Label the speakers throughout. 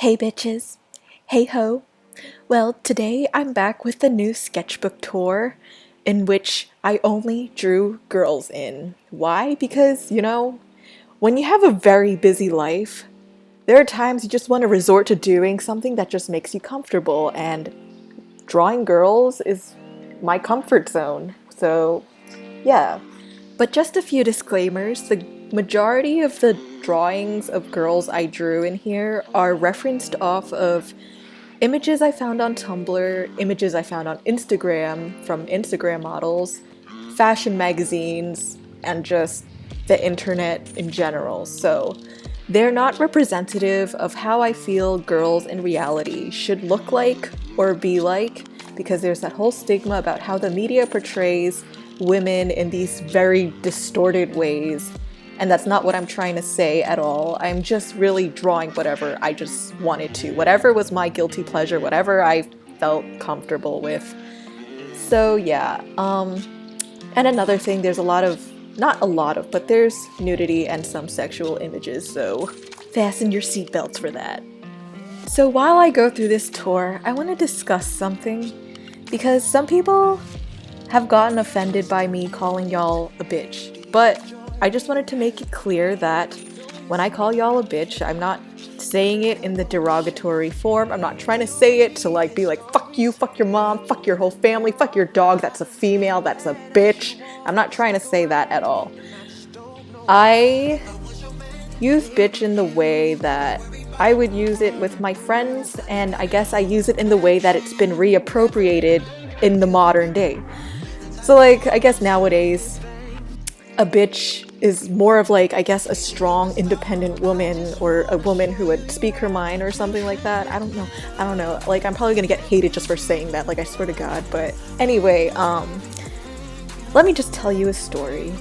Speaker 1: Hey bitches. Hey ho. Well, today I'm back with the new Sketchbook Tour in which I only drew girls in. Why? Because, when you have a very busy life, there are times you just want to resort to doing something that just makes you comfortable, and drawing girls is my comfort zone. So, yeah. But just a few disclaimers. The majority of the drawings of girls I drew in here are referenced off of images I found on Tumblr, images I found on Instagram from Instagram models, fashion magazines, and just the internet in general. So they're not representative of how I feel girls in reality should look like or be like, because there's that whole stigma about how the media portrays women in these very distorted ways. And that's not what I'm trying to say at all. I'm just really drawing whatever I just wanted to. Whatever was my guilty pleasure, whatever I felt comfortable with. So yeah. And another thing, there's but there's nudity and some sexual images, so fasten your seatbelts for that. So while I go through this tour, I want to discuss something, because some people have gotten offended by me calling y'all a bitch, but I just wanted to make it clear that when I call y'all a bitch, I'm not saying it in the derogatory form. I'm not trying to say it to be like, fuck you, fuck your mom, fuck your whole family, fuck your dog, that's a female, that's a bitch. I'm not trying to say that at all. I use bitch in the way that I would use it with my friends, and I guess I use it in the way that it's been reappropriated in the modern day. So I guess nowadays, a bitch is more of a strong, independent woman, or a woman who would speak her mind or something like that. I don't know. I'm probably gonna get hated just for saying that, I swear to God. But anyway, let me just tell you a story.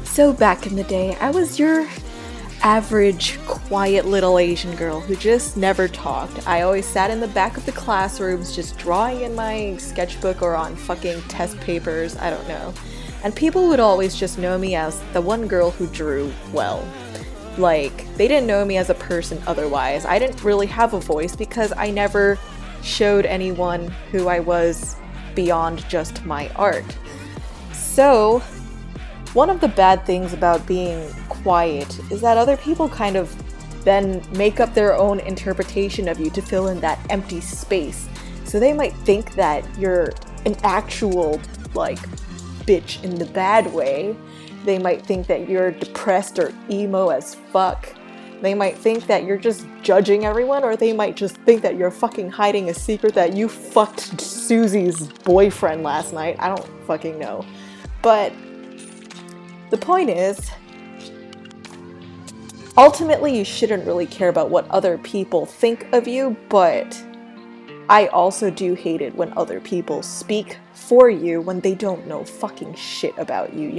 Speaker 1: So back in the day, I was your average, quiet little Asian girl who just never talked. I always sat in the back of the classrooms just drawing in my sketchbook or on fucking test papers, I don't know. And people would always just know me as the one girl who drew well. They didn't know me as a person otherwise. I didn't really have a voice because I never showed anyone who I was beyond just my art. So, one of the bad things about being quiet is that other people kind of then make up their own interpretation of you to fill in that empty space. So they might think that you're an actual, bitch in the bad way. They might think that you're depressed or emo as fuck. They might think that you're just judging everyone, or they might just think that you're fucking hiding a secret that you fucked Susie's boyfriend last night. I don't fucking know. But the point is, ultimately you shouldn't really care about what other people think of you, but I also do hate it when other people speak for you when they don't know fucking shit about you,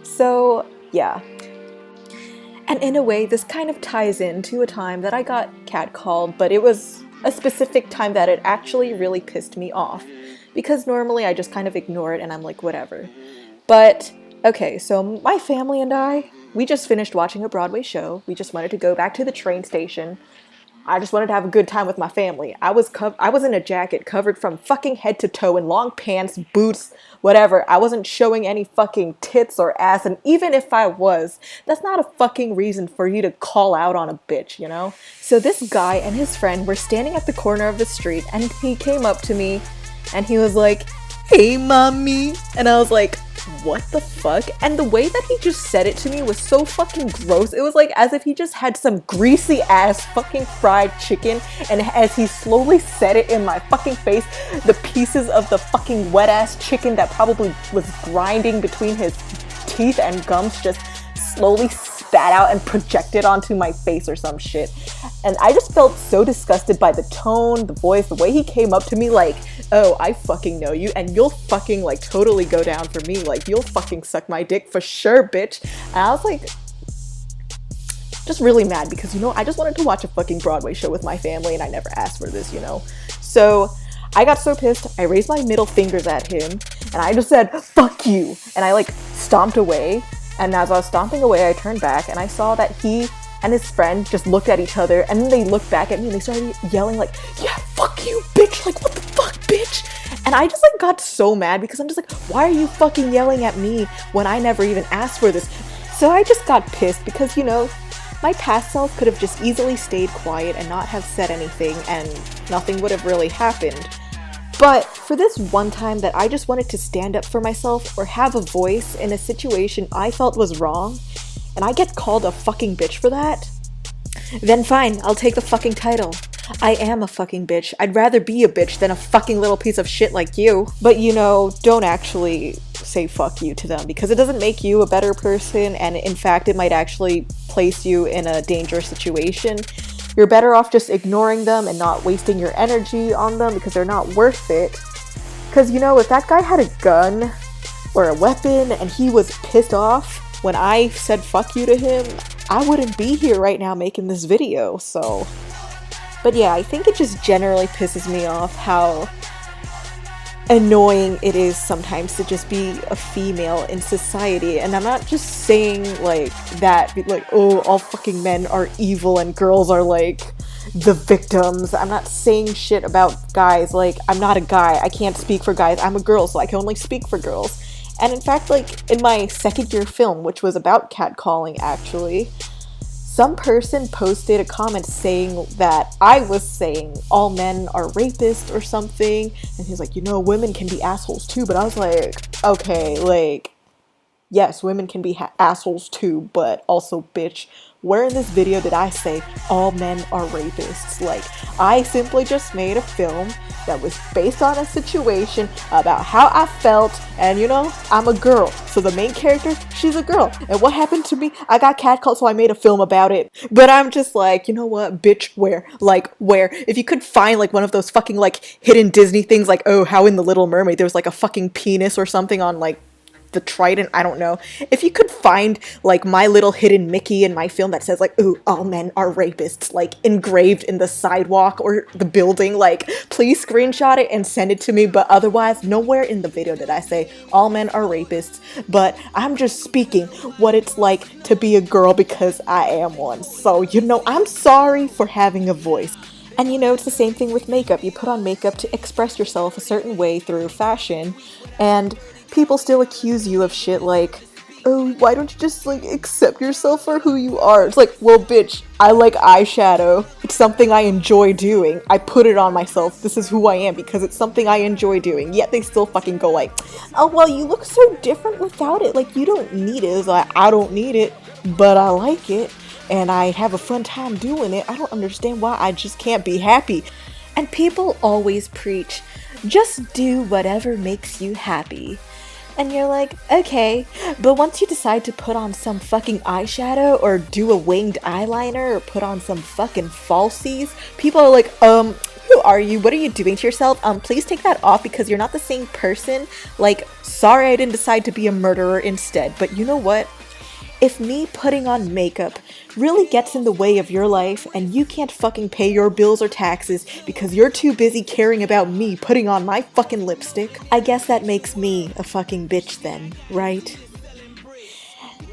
Speaker 1: So, yeah. And in a way, this kind of ties into a time that I got catcalled, but it was a specific time that it actually really pissed me off. Because normally I just kind of ignore it and I'm like, whatever. But, okay, so my family and we just finished watching a Broadway show. We just wanted to go back to the train station. I just wanted to have a good time with my family. I was in a jacket covered from fucking head to toe in long pants, boots, whatever. I wasn't showing any fucking tits or ass, and even if I was, that's not a fucking reason for you to call out on a bitch, So this guy and his friend were standing at the corner of the street, and he came up to me, and he was like, "Hey, mommy," and I was like, what the fuck? And the way that he just said it to me was so fucking gross. It was as if he just had some greasy ass fucking fried chicken, and as he slowly said it in my fucking face, the pieces of the fucking wet ass chicken that probably was grinding between his teeth and gums just slowly spat out and projected onto my face or some shit. And I just felt so disgusted by the tone, the voice, the way he came up to me oh, I fucking know you, and you'll fucking totally go down for me, you'll fucking suck my dick for sure, bitch. And I was just really mad because, I just wanted to watch a fucking Broadway show with my family and I never asked for this, So I got so pissed, I raised my middle fingers at him and I just said, fuck you. And I stomped away. And as I was stomping away, I turned back and I saw that he and his friend just looked at each other, and then they looked back at me and they started yelling like, yeah, fuck you, bitch, like what the fuck, bitch? And I just like got so mad because I'm just like, why are you fucking yelling at me when I never even asked for this? So I just got pissed because, you know, my past self could have just easily stayed quiet and not have said anything, and nothing would have really happened. But for this one time that I just wanted to stand up for myself or have a voice in a situation I felt was wrong, and I get called a fucking bitch for that, then fine, I'll take the fucking title. I am a fucking bitch. I'd rather be a bitch than a fucking little piece of shit like you. But you know, don't actually say fuck you to them because it doesn't make you a better person, and in fact it might actually place you in a dangerous situation. You're better off just ignoring them and not wasting your energy on them because they're not worth it. Because, you know, if that guy had a gun or a weapon and he was pissed off when I said fuck you to him, I wouldn't be here right now making this video, so. But yeah, I think it just generally pisses me off how annoying it is sometimes to just be a female in society. And I'm not just saying like that, like, oh, all fucking men are evil and girls are like the victims. I'm not saying shit about guys. Like, I'm not a guy, I can't speak for guys. I'm a girl, so I can only speak for girls. And in fact, like in my second year film, which was about catcalling actually, some person posted a comment saying that I was saying all men are rapists or something, and he's like, you know, women can be assholes too. But I was like, okay, like, yes, women can be assholes too, but also, bitch, where in this video did I say all men are rapists? Like, I simply just made a film that was based on a situation about how I felt, and you know, I'm a girl, so the main character, she's a girl, and what happened to me? I got catcalled, so I made a film about it. But I'm just like, you know what, bitch, where? Like, where? If you could find like one of those fucking like hidden Disney things, like, oh, how in The Little Mermaid there was like a fucking penis or something on like the trident, I don't know. If you could find like my little hidden Mickey in my film that says like, ooh, all men are rapists, like engraved in the sidewalk or the building, like please screenshot it and send it to me. But otherwise, nowhere in the video did I say all men are rapists. But I'm just speaking what it's like to be a girl because I am one. So, you know, I'm sorry for having a voice. And you know, it's the same thing with makeup. You put on makeup to express yourself a certain way through fashion, and people still accuse you of shit like, oh, why don't you just like accept yourself for who you are? It's like, well, bitch, I like eyeshadow. It's something I enjoy doing. I put it on myself. This is who I am because it's something I enjoy doing. Yet they still fucking go like, oh, well, you look so different without it. Like, you don't need it. It's like, I don't need it, but I like it. And I have a fun time doing it. I don't understand why I just can't be happy. And people always preach, just do whatever makes you happy. And you're like, okay, but once you decide to put on some fucking eyeshadow or do a winged eyeliner or put on some fucking falsies, people are like, who are you? What are you doing to yourself? Please take that off because you're not the same person. Like, sorry I didn't decide to be a murderer instead. But you know what? If me putting on makeup really gets in the way of your life and you can't fucking pay your bills or taxes because you're too busy caring about me putting on my fucking lipstick, I guess that makes me a fucking bitch then, right?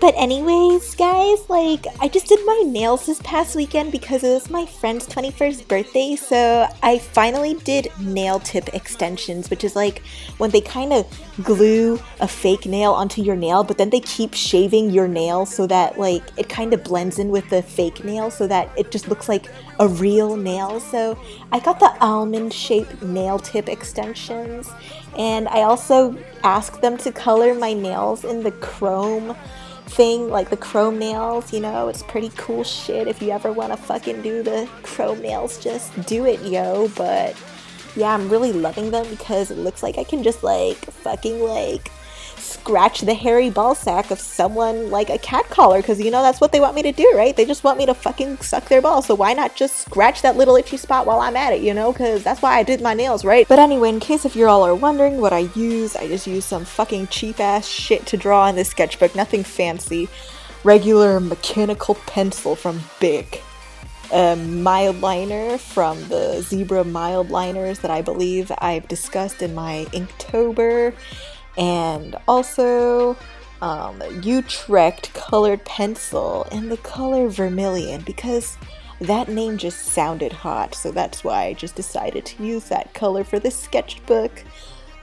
Speaker 1: But anyways, guys, like, I just did my nails this past weekend because it was my friend's 21st birthday, so I finally did nail tip extensions, which is like when they kind of glue a fake nail onto your nail, but then they keep shaving your nail so that, like, it kind of blends in with the fake nail so that it just looks like a real nail. So I got the almond-shaped nail tip extensions, and I also asked them to color my nails in the chrome thing, like the chrome nails, you know, it's pretty cool shit. If you ever want to fucking do the chrome nails, just do it, yo. But yeah, I'm really loving them because it looks like I can just like fucking like scratch the hairy ball sack of someone like a cat collar, because you know that's what they want me to do, right? They just want me to fucking suck their balls, so why not just scratch that little itchy spot while I'm at it, you know, because that's why I did my nails, right? But anyway, in case if you all are wondering what I just use some fucking cheap ass shit to draw in this sketchbook, nothing fancy, regular mechanical pencil from Bic, a mild liner from the Zebra mild liners that I believe I've discussed in my Inktober, and also Utrecht colored pencil in the color vermilion because that name just sounded hot, so that's why I just decided to use that color for this sketchbook.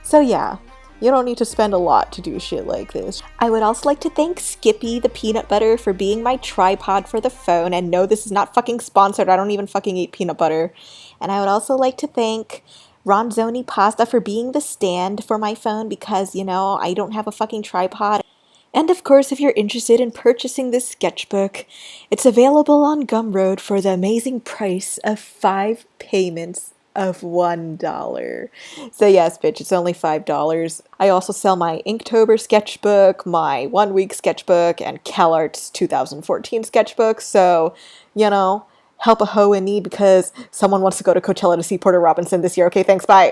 Speaker 1: So yeah, you don't need to spend a lot to do shit like this. I would also like to thank Skippy the Peanut Butter for being my tripod for the phone, and no, this is not fucking sponsored, I don't even fucking eat peanut butter. And I would also like to thank Ronzoni Pasta for being the stand for my phone because, you know, I don't have a fucking tripod. And of course, if you're interested in purchasing this sketchbook, it's available on Gumroad for the amazing price of 5 payments of $1. So yes, bitch, it's only $5. I also sell my Inktober sketchbook, my 1 week sketchbook, and CalArt's 2014 sketchbook. So, you know, help a hoe in need because someone wants to go to Coachella to see Porter Robinson this year. Okay, thanks, bye.